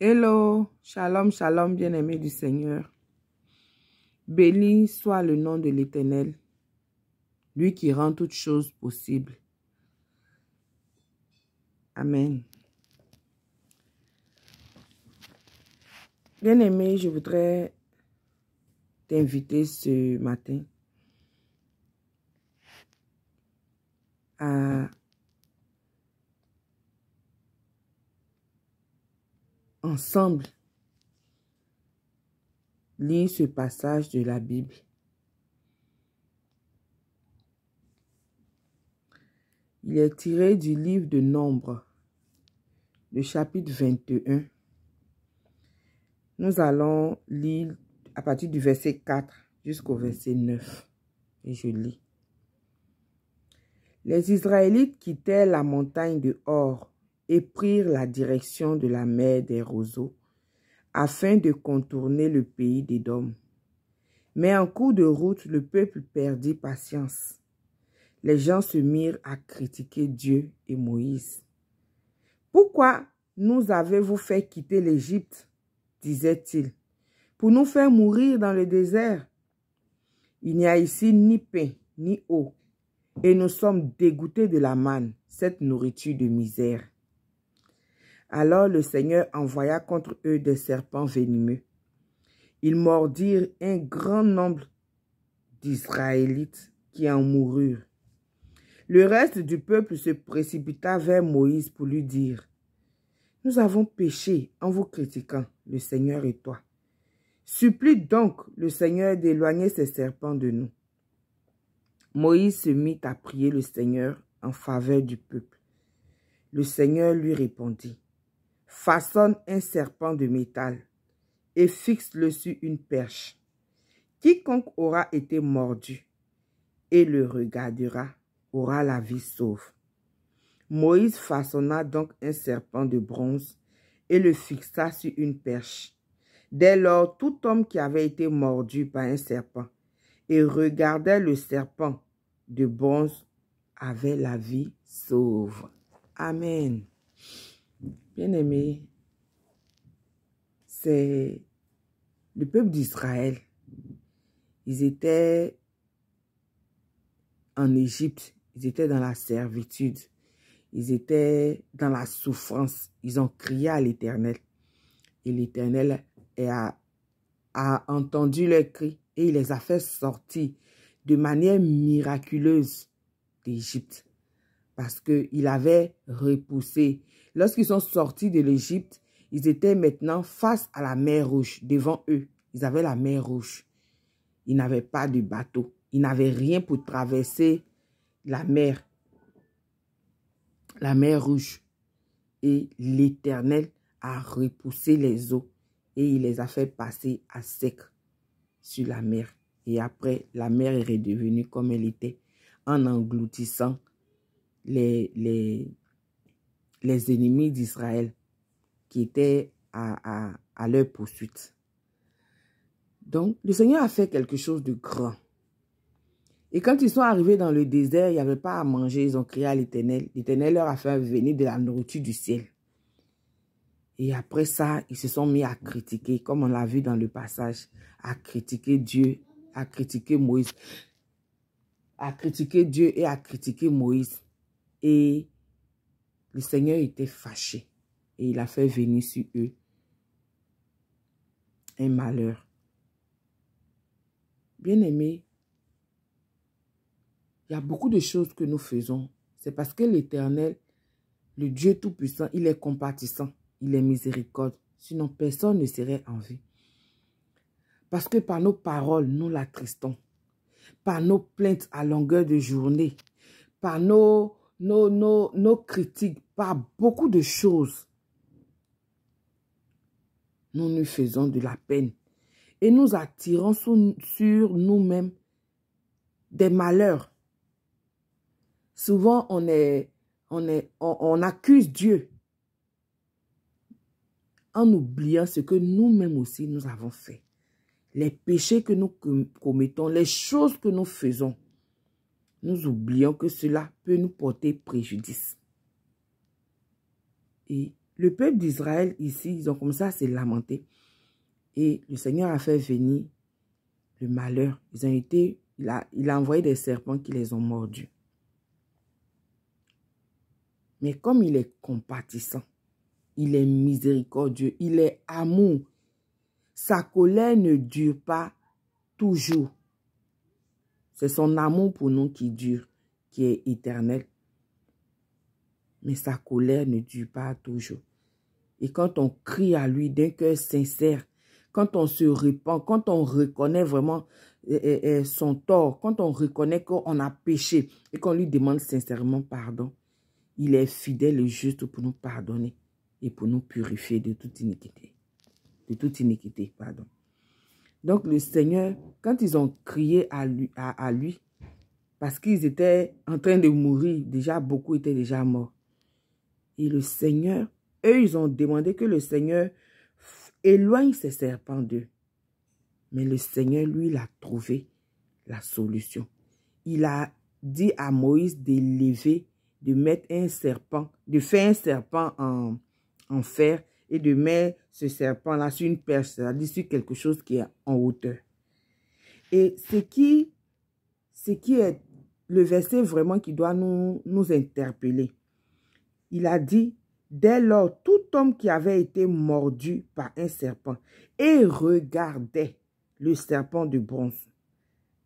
Hello, shalom, shalom, bien-aimés du Seigneur. Béni soit le nom de l'Éternel, lui qui rend toutes choses possibles. Amen. Bien-aimé, je voudrais t'inviter ce matin à ensemble lire ce passage de la Bible. Il est tiré du livre de Nombres, le chapitre 21. Nous allons lire à partir du verset 4 jusqu'au verset 9. Et je lis. Les Israélites quittèrent la montagne de Hor et prirent la direction de la mer des roseaux, afin de contourner le pays d'Édom. Mais en cours de route, le peuple perdit patience. Les gens se mirent à critiquer Dieu et Moïse. « Pourquoi nous avez-vous fait quitter l'Égypte ?» disait-il. « Pour nous faire mourir dans le désert. Il n'y a ici ni pain, ni eau, et nous sommes dégoûtés de la manne, cette nourriture de misère. » Alors le Seigneur envoya contre eux des serpents venimeux. Ils mordirent un grand nombre d'Israélites qui en moururent. Le reste du peuple se précipita vers Moïse pour lui dire, « Nous avons péché en vous critiquant, le Seigneur et toi. Supplie donc le Seigneur d'éloigner ces serpents de nous. » Moïse se mit à prier le Seigneur en faveur du peuple. Le Seigneur lui répondit, « Façonne un serpent de métal et fixe-le sur une perche. Quiconque aura été mordu et le regardera aura la vie sauve. » Moïse façonna donc un serpent de bronze et le fixa sur une perche. Dès lors, tout homme qui avait été mordu par un serpent et regardait le serpent de bronze avait la vie sauve. Amen. Bien-aimé, c'est le peuple d'Israël. Ils étaient en Égypte, ils étaient dans la servitude, ils étaient dans la souffrance. Ils ont crié à l'Éternel. Et l'Éternel a entendu leurs cris et il les a fait sortir de manière miraculeuse d'Égypte. Parce qu'il avait repoussé. Lorsqu'ils sont sortis de l'Égypte, ils étaient maintenant face à la mer Rouge. Devant eux, ils avaient la mer Rouge. Ils n'avaient pas de bateau. Ils n'avaient rien pour traverser la mer Rouge. Et l'Éternel a repoussé les eaux et il les a fait passer à sec sur la mer. Et après, la mer est redevenue comme elle était en engloutissant les ennemis d'Israël qui étaient à leur poursuite. Donc, le Seigneur a fait quelque chose de grand. Et quand ils sont arrivés dans le désert, il n'y avait pas à manger. Ils ont crié à l'Éternel. L'Éternel leur a fait venir de la nourriture du ciel. Et après ça, ils se sont mis à critiquer, comme on l'a vu dans le passage, à critiquer Dieu, à critiquer Moïse. À critiquer Dieu et à critiquer Moïse. Et le Seigneur était fâché. Et il a fait venir sur eux un malheur. Bien-aimés, il y a beaucoup de choses que nous faisons. C'est parce que l'Éternel, le Dieu Tout-Puissant, il est compatissant, il est miséricorde. Sinon, personne ne serait en vie. Parce que par nos paroles, nous l'attristons. Par nos plaintes à longueur de journée, par nos critiques, par beaucoup de choses, nous nous faisons de la peine. Et nous attirons sur nous-mêmes des malheurs. Souvent, on accuse Dieu en oubliant ce que nous-mêmes aussi nous avons fait. Les péchés que nous commettons, les choses que nous faisons, nous oublions que cela peut nous porter préjudice. Et Le peuple d'Israël, ici, ils ont commencé à se lamenter. Et le Seigneur a fait venir le malheur. Ils ont été, il a envoyé des serpents qui les ont mordus. Mais comme il est compatissant, il est miséricordieux, il est amour, sa colère ne dure pas toujours. C'est son amour pour nous qui dure, qui est éternel. Mais sa colère ne dure pas toujours. Et quand on crie à lui d'un cœur sincère, quand on se repent, quand on reconnaît vraiment son tort, quand on reconnaît qu'on a péché et qu'on lui demande sincèrement pardon, il est fidèle et juste pour nous pardonner et pour nous purifier de toute iniquité. De toute iniquité, pardon. Donc le Seigneur, quand ils ont crié à lui parce qu'ils étaient en train de mourir, déjà beaucoup étaient déjà morts. Et le Seigneur, eux, ils ont demandé que le Seigneur éloigne ces serpents d'eux. Mais le Seigneur, lui, il a trouvé la solution. Il a dit à Moïse d'élever, de mettre un serpent, de faire un serpent en fer et de mettre ce serpent-là sur une perche, c'est-à-dire sur quelque chose qui est en hauteur. Et ce qui est le verset vraiment qui doit nous interpeller. Il a dit, dès lors, tout homme qui avait été mordu par un serpent et regardait le serpent de bronze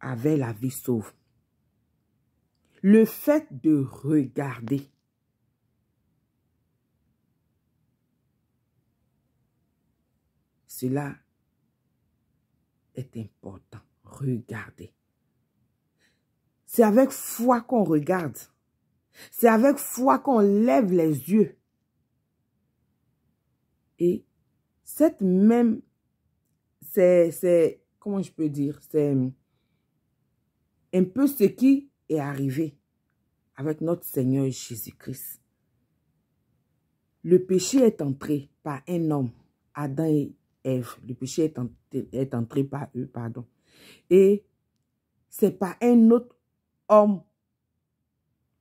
avait la vie sauve. Le fait de regarder, cela est important. Regarder. C'est avec foi qu'on regarde. C'est avec foi qu'on lève les yeux. Et cette même, c'est, comment je peux dire, c'est un peu ce qui est arrivé avec notre Seigneur Jésus-Christ. Le péché est entré par un homme, Adam et Ève. Le péché est entré par eux, pardon. Et c'est par un autre homme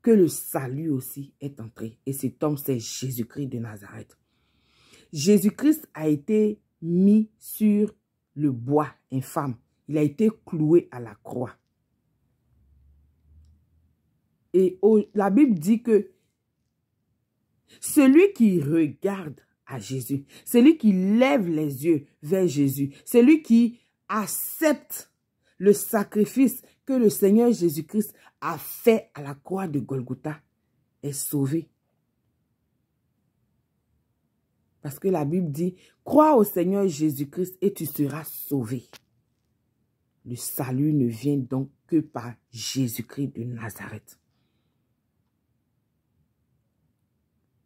que le salut aussi est entré. Et cet homme, c'est Jésus-Christ de Nazareth. Jésus-Christ a été mis sur le bois infâme. Il a été cloué à la croix. Et la Bible dit que celui qui regarde à Jésus, celui qui lève les yeux vers Jésus, celui qui accepte le sacrifice que le Seigneur Jésus-Christ a fait à la croix de Golgotha, est sauvé. Parce que la Bible dit, crois au Seigneur Jésus-Christ et tu seras sauvé. Le salut ne vient donc que par Jésus-Christ de Nazareth.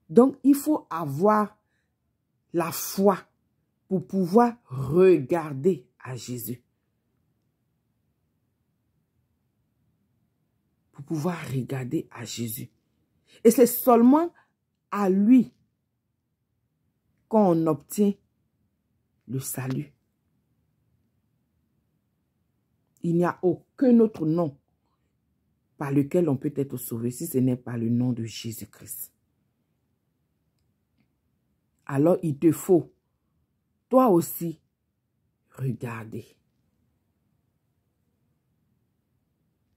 Donc, il faut avoir la foi pour pouvoir regarder à Jésus. Pour pouvoir regarder à Jésus. Et c'est seulement à lui qu'on obtient le salut. Il n'y a aucun autre nom par lequel on peut être sauvé si ce n'est pas le nom de Jésus-Christ. Alors il te faut, toi aussi, regarder.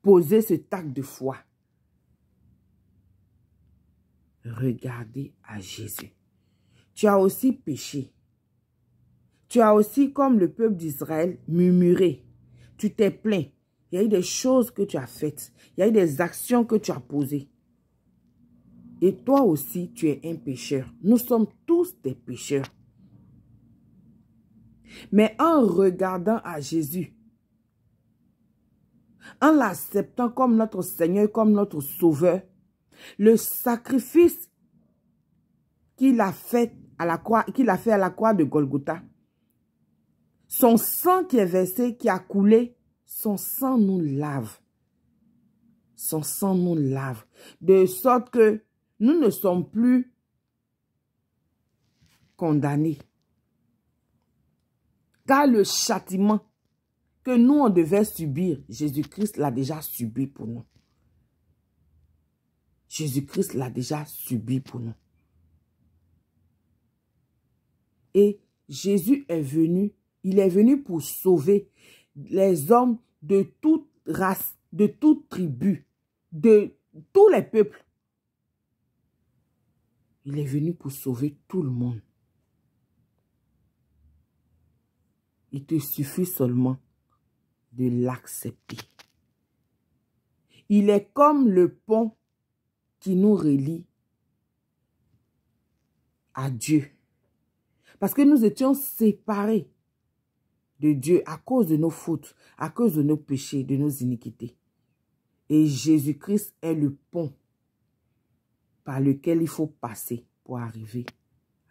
Poser ce acte de foi. Regarder à Jésus. Tu as aussi péché. Tu as aussi, comme le peuple d'Israël, murmuré. Tu t'es plaint. Il y a eu des choses que tu as faites. Il y a eu des actions que tu as posées. Et toi aussi, tu es un pécheur. Nous sommes tous des pécheurs. Mais en regardant à Jésus, en l'acceptant comme notre Seigneur, comme notre Sauveur, le sacrifice qu'il a fait à la croix, de Golgotha, son sang qui est versé, qui a coulé, son sang nous lave. Son sang nous lave. De sorte que nous ne sommes plus condamnés. Car le châtiment que nous, on devait subir, Jésus-Christ l'a déjà subi pour nous. Jésus-Christ l'a déjà subi pour nous. Et Jésus est venu, il est venu pour sauver les hommes de toute race, de toute tribu, de tous les peuples. Il est venu pour sauver tout le monde. Il te suffit seulement de l'accepter. Il est comme le pont qui nous relie à Dieu. Parce que nous étions séparés de Dieu à cause de nos fautes, à cause de nos péchés, de nos iniquités. Et Jésus-Christ est le pont par lequel il faut passer pour arriver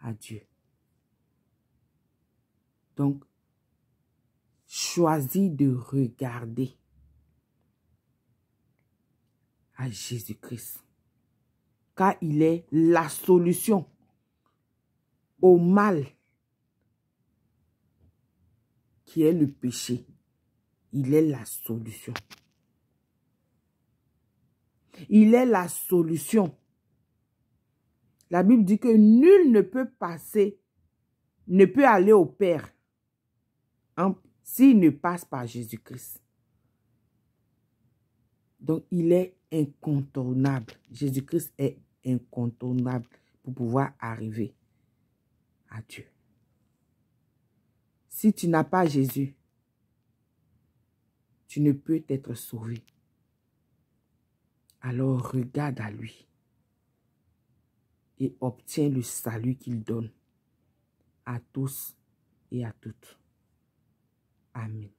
à Dieu. Donc, choisis de regarder à Jésus-Christ, car il est la solution au mal qui est le péché. Il est la solution. Il est la solution. La Bible dit que nul ne peut passer, ne peut aller au Père s'il ne passe par Jésus-Christ. Donc, il est incontournable. Jésus-Christ est incontournable pour pouvoir arriver à Dieu. Si tu n'as pas Jésus, tu ne peux être sauvé. Alors, regarde à lui et obtiens le salut qu'il donne à tous et à toutes. Amen.